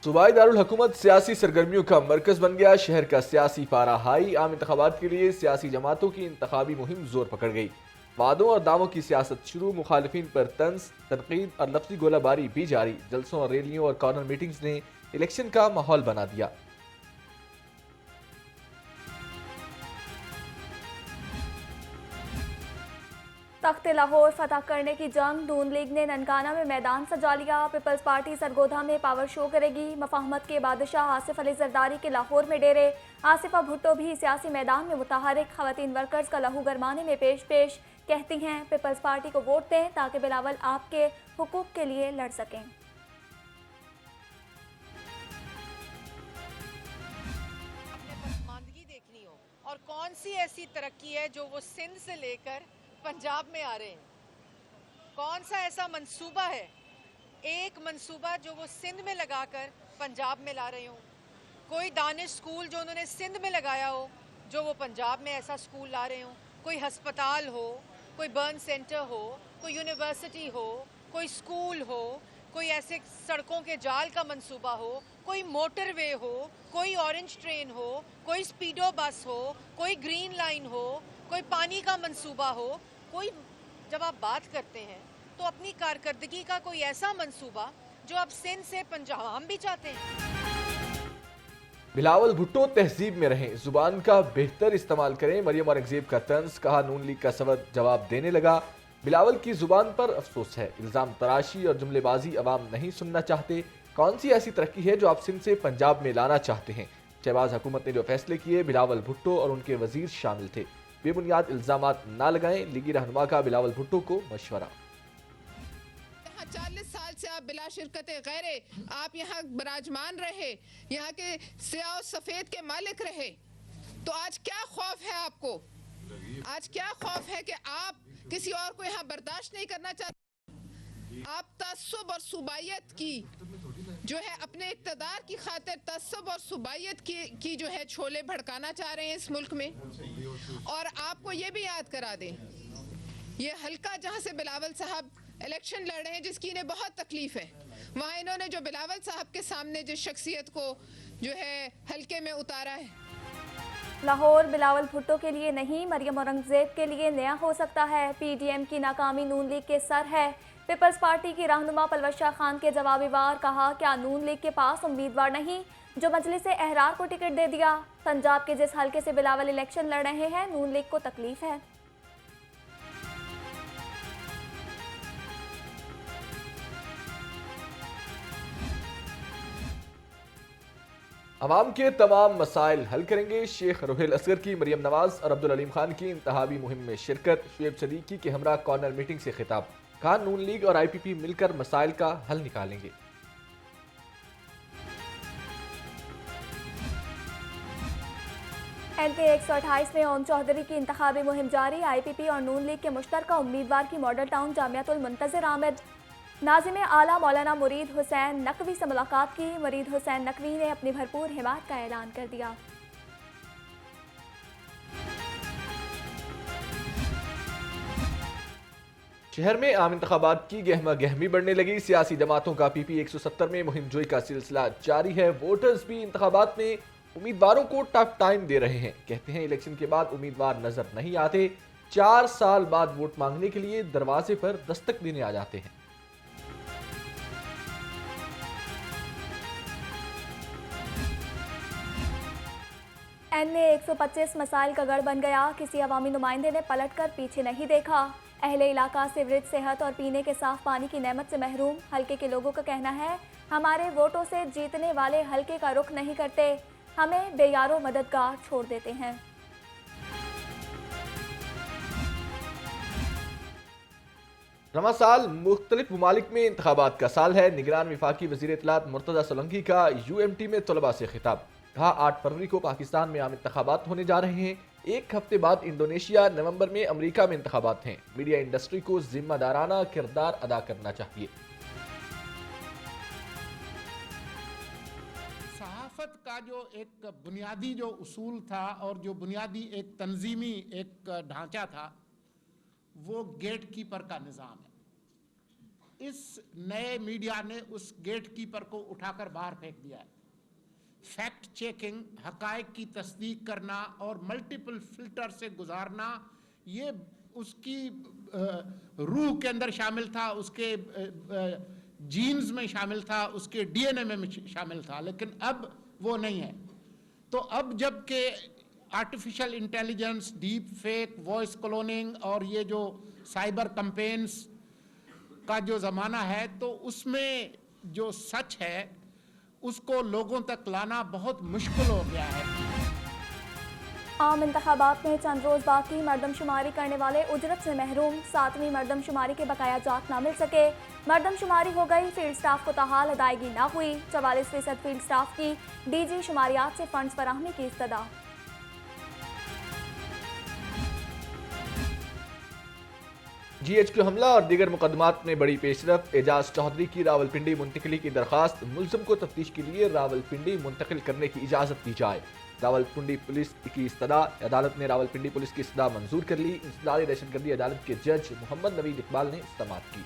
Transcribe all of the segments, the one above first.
सूबाई दारुल हुकूमत सियासी सरगर्मियों का मरकज बन गया। शहर का सियासी पारा हाई। आम इंतखाबात के लिए सियासी जमातों की इंतखाबी मुहिम जोर पकड़ गई। वादों और दावों की सियासत शुरू। मुखालिफिन पर तंज, तनकीद और लफ्जी गोलाबारी भी जारी। जलसों और रैलियों और कॉर्नर मीटिंग्स ने इलेक्शन का माहौल बना दिया। तख्त लाहौर फतह करने की जंग। नून लीग ने ननकाना में मैदान सजा लिया। पीपल्स पार्टी सरगोधा में पावर शो करेगी। मफाहमत के बादशाह आसिफ अली जरदारी के लाहौर में डेरे। आसिफा भुट्टो भी सियासी मैदान में मुतहरिक। खवातीन वर्कर्स का लहू गरमाने में पेश कहती हैं पीपल्स पार्टी को वोट दें ताकि बिलावल आपके हुकूक के लिए लड़ सकें। देखनी हो और कौन सी ऐसी तरक्की है जो वो सिंध से लेकर पंजाब में आ रहे हैं। कौन सा ऐसा मंसूबा है, एक मंसूबा जो वो सिंध में लगाकर पंजाब में ला रहे हो। कोई दानिश स्कूल जो उन्होंने सिंध में लगाया हो जो वो पंजाब में ऐसा स्कूल ला रहे हो। कोई हस्पताल हो, कोई बर्न सेंटर हो, कोई यूनिवर्सिटी हो, कोई स्कूल हो, कोई ऐसे सड़कों के जाल का मंसूबा हो, कोई मोटरवे हो, कोई ऑरेंज ट्रेन हो, कोई स्पीडो बस हो, कोई ग्रीन लाइन हो, कोई पानी का मंसूबा हो। कोई जब आप बात करते हैं तो अपनी कारकर्दगी का कोई ऐसा मंसूबा जो आप सिंध से पंजाब, हम भी चाहते हैं। बिलावल भुट्टो तहजीब में रहें, जुबान का बेहतर इस्तेमाल करें। मरियम औरंगजेब का तंज। कहा नून लीग का सवद जवाब देने लगा। बिलावल की जुबान पर अफसोस है। इल्जाम तराशी और जुमलेबाजी अवाम नहीं सुनना चाहते। कौन सी ऐसी तरक्की है जो आप सिंध से पंजाब में लाना चाहते हैं। शहबाज हुकूमत ने जो फैसले किए बिलावल भुट्टो और उनके वजीर शामिल थे। बेबुनियाद इल्जामात ना लगाएं। लीगी रहनुमा का बिलावल भुट्टो को मशवरा। 40 साल से आप बिला शिरकत गैरे आप यहाँ बराजमान रहे, यहाँ के सियाह और सफेद के मालिक रहे, तो आज क्या खौफ है आपको? आज क्या खौफ है कि आप किसी और को यहाँ बर्दाश्त नहीं करना चाहते? आप तअस्सुब और सुबाइयत की जो है अपने इक़्तिदार की खातिर तअस्सुब और सुबाइयत की जो है छोले भड़काना चाह रहे हैं इस मुल्क में। और आपको ये भी याद करा दें, ये हल्का जहाँ से बिलावल साहब इलेक्शन लड़ रहे हैं जिसकी इन्हें बहुत तकलीफ है, वहाँ इन्होंने जो बिलावल साहब के सामने जिस शख्सियत को जो है हल्के में उतारा है। लाहौर बिलावल भुट्टो के लिए नहीं, मरियम औरंगजेब के लिए नया हो सकता है। पीडीएम की नाकामी नून लीग के सर है। पीपल्स पार्टी की रहनुमा परवेज शाह खान के जवाबी वार। कहा क्या नून लीग के पास उम्मीदवार नहीं जो मजलिस एहरार को टिकट दे दिया। पंजाब के जिस हल्के से बिलावल इलेक्शन लड़ रहे हैं नून लीग को तकलीफ है। अवाम के तमाम मसाइल हल करेंगे। शेख रोहेल असगर की मरियम नवाज और अब्दुल अलीम खान की इंतहाबी मुहिम में शिरकत। शुएब सदीकी के हमरा कॉर्नर मीटिंग से खिताब। कहा नून लीग और आईपीपी मिलकर मसाइल का हल निकालेंगे। एलके 128 में ओम चौधरी की इंतखाबी मुहिम जारी। आईपीपी और नून लीग के मुश्तरका उम्मीदवार की मॉडल टाउन जामियातुल मुंतज़िर आमद। नाज़िम आला मौलाना मुरीद हुसैन नकवी से मुलाकात की। मुरीद हुसैन नकवी ने अपनी भरपूर हिमायत का ऐलान कर दिया। शहर में आम इंतखाबात की गहमा गहमी बढ़ने लगी। सियासी जमातों का पीपी 170 में मुहिम जोई का सिलसिला जारी है। वोटर्स भी इंतखाबात में उम्मीदवारों को टफ टाइम दे रहे हैं। कहते हैं इलेक्शन के बाद उम्मीदवार नजर नहीं आते। 4 साल बाद वोट मांगने के लिए दरवाजे पर दस्तक देने आ जाते हैं। एनए 125 मसाइल का गढ़ बन गया। किसी अवामी नुमाइंदे ने पलटकर पीछे नहीं देखा। अहले इलाका सीवरेज, सेहत और पीने के साफ पानी की नेमत से महरूम। हल्के के लोगों का कहना है हमारे वोटों से जीतने वाले हल्के का रुख नहीं करते, हमें बेयारो मददगार छोड़ देते हैं। रवा साल मुख्तलिफ ममालिक में इंतखाबात का साल है। निगरान वफाकी वज़ीर इत्तलात मुर्तज़ा सोलंकी का यूएमटी में तलबा से खिताब। कहा 8 फरवरी को पाकिस्तान में आम इंतखाबात होने जा रहे हैं। 1 हफ्ते बाद इंडोनेशिया, नवंबर में अमेरिका में इंतखाबात हैं। मीडिया इंडस्ट्री को जिम्मेदाराना किरदार अदा करना चाहिए। सहाफत का जो एक बुनियादी जो उसूल था और जो बुनियादी एक तंजीमी एक ढांचा था वो गेट कीपर का निज़ाम है। इस नए मीडिया ने उस गेट कीपर को उठाकर बाहर फेंक दिया है। फैक्ट चेकिंग, हकायक की तस्दीक करना और मल्टीपल फिल्टर से गुजारना, ये उसकी रूह के अंदर शामिल था, उसके जीन्स में शामिल था, उसके डीएनए में शामिल था, लेकिन अब वो नहीं है। तो अब जबकि artificial intelligence, deep fake, voice cloning और ये जो साइबर कैंपेन्स का जो ज़माना है, तो उसमें जो सच है उसको लोगों तक लाना बहुत मुश्किल हो गया है। आम इंतखाबात में चंद रोज बाकी, मरदमशुमारी करने वाले उजरत से महरूम। 7वीं मरदमशुमारी के बकाया जात ना मिल सके। मरदमशुमारी हो गई, फील्ड स्टाफ को ताहाल अदायगी ना हुई। 44% फील्ड स्टाफ की डीजी शुमारियात से फंड्स फराहमी की इस्तदा। GHQ हमला और दीगर मुकदमात में बड़ी पेशरफ। एजाज चौधरी की रावलपिंडी मुंतकिली की दरखास्त, मुलजिम को तफ्तीश के लिए रावलपिंडी मुंतकिल करने की इजाज़त दी जाए। रावलपिंडी पुलिस की इस्तदा, अदालत ने रावलपिंडी पुलिस की इस्तदा मंजूर कर ली। इंसदादी दहशतगर्दी अदालत के जज मोहम्मद नवीद इकबाल ने समाअत की।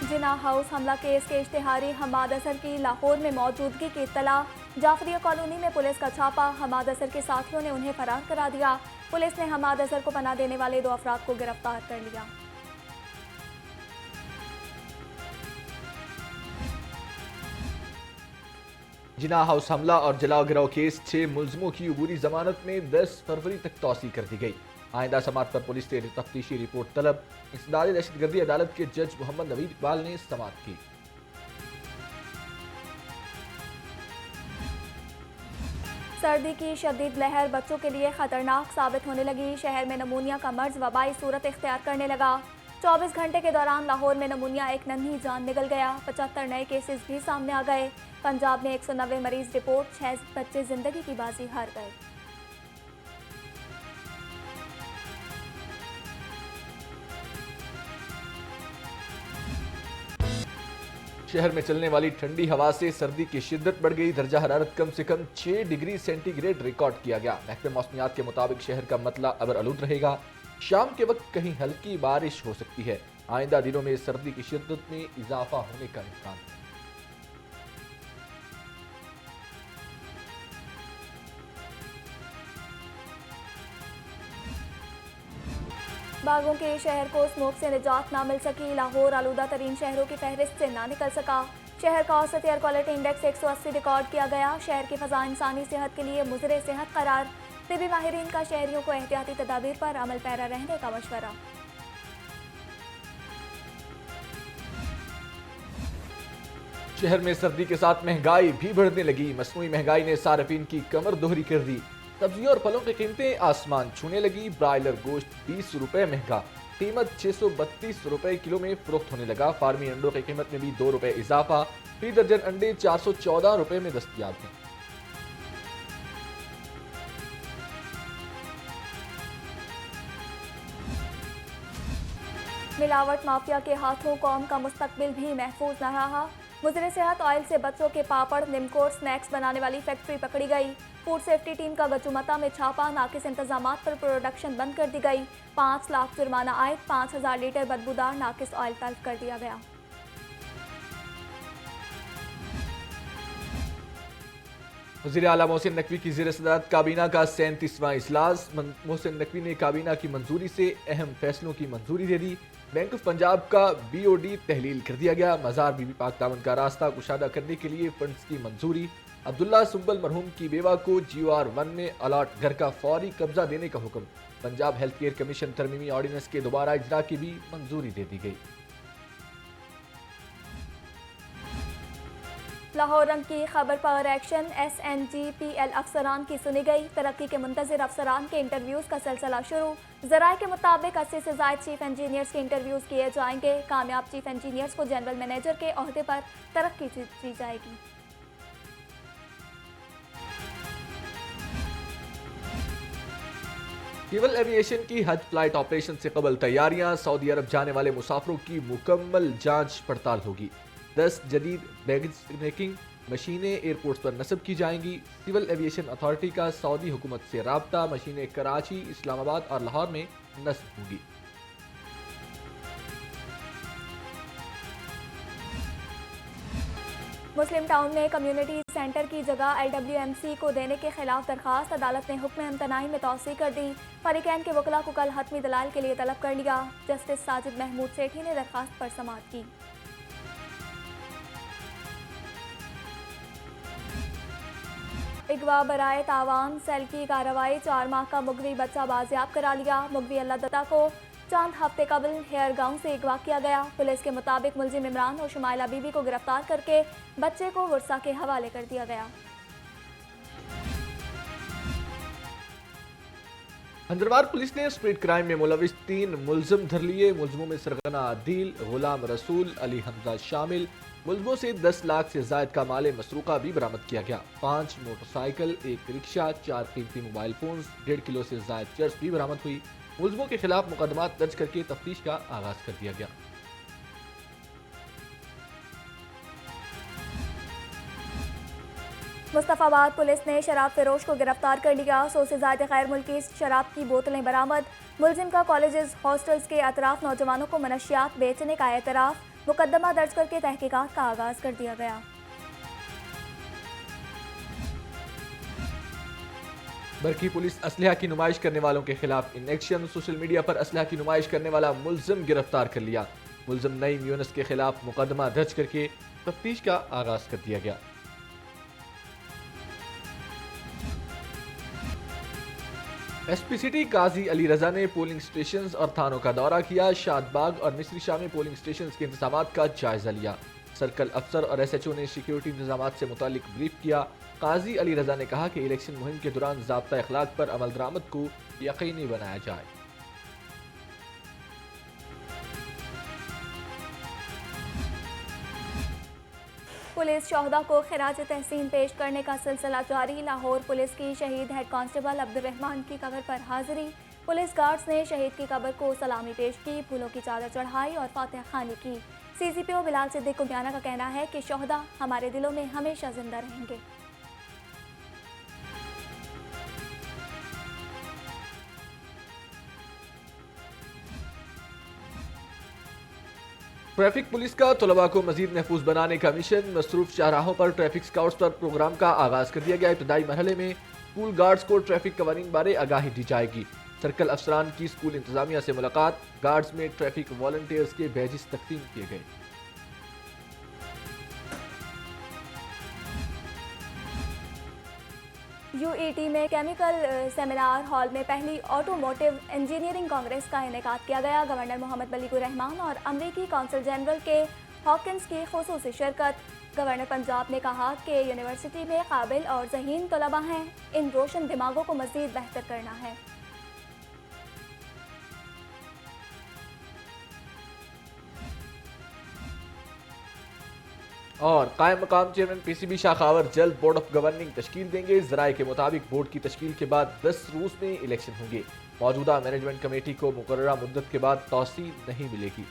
जिना हाउस हमला केस के इश्तिहारी हमाद असर की लाहौर में मौजूदगी की इत्तला। जाफरिया कॉलोनी में पुलिस का छापा, हमाद असर के साथियों ने उन्हें फरार करा दिया। पुलिस ने हमाद असर को पनाह देने वाले 2 अफराद को गिरफ्तार कर लिया। जिना हाउस हमला और जलाओ गिराव केस 6 मुलजिमों की अबूरी जमानत में 10 फरवरी तक तौसी कर दी गई। आइंदा समाअत पर पुलिस से तफ्तीशी रिपोर्ट तलब। इंसदादी दहशतगर्दी अदालत के जज मोहम्मद नवीद इकबाल ने समाअत की। सर्दी की शदीद लहर बच्चों के लिए खतरनाक साबित होने लगी। शहर में नमूनिया का मर्ज वबाई सूरत इख्तियार करने लगा। 24 घंटे के दौरान लाहौर में नमूनिया एक नन्ही जान निकल गया। 75 नए केसेस भी सामने आ गए। पंजाब में 190 मरीज रिपोर्ट, 6 बच्चे जिंदगी की बाजी हार गए। शहर में चलने वाली ठंडी हवा से सर्दी की शिद्दत बढ़ गई। दर्जा हरारत कम से कम 6 डिग्री सेंटीग्रेड रिकॉर्ड किया गया। महकमे मौसमियात के मुताबिक शहर का मतला अबर आलूद रहेगा। शाम के वक्त कहीं हल्की बारिश हो सकती है। आइंदा दिनों में सर्दी की शिद्दत में इजाफा होने का इम्कान है। बागों के शहर को स्मोक से निजात ना मिल सकी। लाहौर आलूदा तरीन शहरों की फहरिस्त से ना निकल सका। शहर का औसत एयर क्वालिटी इंडेक्स 180 रिकॉर्ड किया गया। शहर की फ़ज़ा इंसानी सेहत के लिए मुज़रे सेहत करार। तिबी माहिरीन का शहरियों को एहतियाती तदाबीर पर अमल पैरा रहने का मशवरा। शहर में सर्दी के साथ महंगाई भी बढ़ने लगी। मसनूई महंगाई ने सार्फिन की कमर दोहरी कर दी। सब्जियों और फलों की कीमतें आसमान छूने लगी। ब्रायलर गोश्त 20 रुपए महंगा, कीमत 632 रुपए किलो में फरोख्त होने लगा। फार्मी अंडों की कीमत में भी 2 रुपए इजाफा। फी दर्जन अंडे 414 रुपए में दस्तयाब हैं। मिलावट माफिया के हाथों कौम का मुस्तकबिल भी महफूज न रहा। मुज़रे सेहत ऑयल से बच्चों के पापड़, निमकोर, स्नैक्स बनाने वाली फैक्ट्री पकड़ी गई। फूड सेफ्टी टीम का गचुमता में छापा, नाकिस इंतजामात पर प्रोडक्शन बंद कर दी गई। 5 लाख जुर्माना आयद, 5000 लीटर बदबूदार नाकिस ऑयल तल्फ कर दिया गया। वज़ीर आला मोहसिन नकवी की ज़ेर सदारत काबीना का 37वां इजलास। मोहसिन नकवी ने काबीना की मंजूरी से अहम फैसलों की मंजूरी दे दी। बैंक ऑफ पंजाब का BOD तहलील कर दिया गया। मज़ार बीबी पाक दामन का रास्ता कुशादा करने के लिए फंड्स की मंजूरी। अब्दुल्ला सुंबल मरहूम की बेवा को GOR1 में अलाट घर का फौरी कब्जा देने का हुक्म। पंजाब हेल्थ केयर कमीशन तरमीमी ऑर्डिनेंस के दोबारा इजरा की भी मंजूरी दे दी गई। लाहौर रंग की खबर पर एक्शन। SNGPL अफसरान की सुनी गई। तरक्की के मुंतज़िर अफसरान के इंटरव्यूज का सिलसिला शुरू। ज़राए के मुताबिक 80 से ज़ायद चीफ इंजीनियर्स के इंटरव्यूज किए जाएंगे। कामयाब चीफ इंजीनियर्स को जनरल मैनेजर के ओहदे पर तरक्की दी जाएगी। सिविल एविएशन की हज फ्लाइट ऑपरेशन से कबल तैयारियां। सऊदी अरब जाने वाले मुसाफिरों की मुकम्मल जांच पड़ताल होगी। 10 जदीद बैगेज स्नैकिंग मशीनें एयरपोर्ट्स पर नस्ब की जाएंगी। सिविल एविएशन अथॉरिटी का सऊदी हुकूमत से राब्ता, मशीनें कराची, इस्लामाबाद और लाहौर में नस्ब होंगी। मुस्लिम टाउन में कम्युनिटी सेंटर की जगह LWMC को देने के खिलाफ दरखास्त, अदालत ने हुक्म इम्तनाई में तौसी कर दी। फरीकैन के वकला को कल हतमी दलाल के लिए तलब कर लिया। जस्टिस साजिद महमूद सेठी ने दरखास्त पर समाअत की। अगवा बराए तावान सेल की कार्रवाई, 4 माह का मुगवी बच्चा बाजियाब करा लिया। मुगवी अल्लाह दत्ता को चंद हफ्ते कबल हेयर गांव से अगवा किया गया। पुलिस के मुताबिक मुलजिम इमरान और शुमाइला बीबी को गिरफ्तार करके बच्चे को वर्सा के हवाले कर दिया गया। हंदरबार पुलिस ने स्ट्रीट क्राइम में मुलविस 3 मुलजिम धर लिए। मुलजिमों में सरगना अदील, गुलाम रसूल, अली हमजा शामिल। मुलजिमों से 10 लाख से जायद का माल मसरूका भी बरामद किया गया। 5 मोटरसाइकिल, 1 रिक्शा, 4 कीमती मोबाइल फोन, 1.5 किलो से जायद चर्च भी बरामद हुई। मुलजिमों के खिलाफ मुकदमा दर्ज करके तफ्तीश का आगाज कर दिया गया। मुस्तफाबाद पुलिस ने शराब फरोश को गिरफ्तार कर लिया। 100 से ज्यादा गैर मुल्की शराब की बोतलें बरामद। मुलजिम का कॉलेजेस हॉस्टल्स के अतराफ नौजवानों को मनशियात बेचने का एतराफ। मुकदमा दर्ज करके तहकीकात का आगाज कर दिया गया। बरकी पुलिस असलहा की नुमाइश करने वालों के खिलाफ इन एक्शन। सोशल मीडिया पर असलहा की नुमाइश करने वाला मुलजिम गिरफ्तार कर लिया। मुलजिम नईम यूनुस के खिलाफ मुकदमा दर्ज करके तफ्तीश का आगाज कर दिया गया। SP सिटी काजी अली रजा ने पोलिंग स्टेशंस और थानों का दौरा किया। शादबाग और मिस्री शाह में पोलिंग स्टेशंस के इंतजामात का जायजा लिया। सर्कल अफसर और SHO ने सिक्योरिटी इंतजामात से मुतालिक ब्रीफ किया। काजी अली रजा ने कहा कि इलेक्शन मुहिम के दौरान ज़ाब्ता अखलाक पर अमल दरामद को यकीनी बनाया जाए। पुलिस शोहदा को खिराज तहसीन पेश करने का सिलसिला जारी। लाहौर पुलिस की शहीद हेड कांस्टेबल अब्दुर्रहमान की कब्र पर हाजिरी। पुलिस गार्ड्स ने शहीद की कब्र को सलामी पेश की, फूलों की चादर चढ़ाई और फातिहा खानी की। CCPO बिलाल सिद्दीक कुमियाना का कहना है कि शोहदा हमारे दिलों में हमेशा जिंदा रहेंगे। ट्रैफिक पुलिस का तलबा को मजीद महफूज बनाने का मिशन। मसरूफ शाहराहों पर ट्रैफिक स्काउट्स पर प्रोग्राम का आगाज कर दिया गया। इब्तदाई मरहले में स्कूल गार्ड्स को ट्रैफिक कवानीन बारे आगाही दी जाएगी। सर्कल अफसरान की स्कूल इंतजामिया से मुलाकात। गार्ड्स में ट्रैफिक वॉलंटियर्स के बैजेस तकसीम किए गए। UET में केमिकल सेमिनार हॉल में पहली ऑटोमोटिव इंजीनियरिंग कांग्रेस का इनेकाद किया गया। गवर्नर मोहम्मद बलीगुर रहमान और अमरीकी कौंसल जनरल के हॉकिंस की खुसूसी शिरकत। गवर्नर पंजाब ने कहा कि यूनिवर्सिटी में काबिल और ज़हीन तलबा हैं, इन रोशन दिमागों को मज़ीद बेहतर करना है। और कायम मकाम चेयरमैन PCB शाखावर जल्द बोर्ड ऑफ गवर्निंग तश्कील देंगे। जराये के मुताबिक बोर्ड की तश्कील के बाद 10 रोज में इलेक्शन होंगे। मौजूदा मैनेजमेंट कमेटी को मुकर्ररा मुद्दत के बाद तौसील नहीं मिलेगी।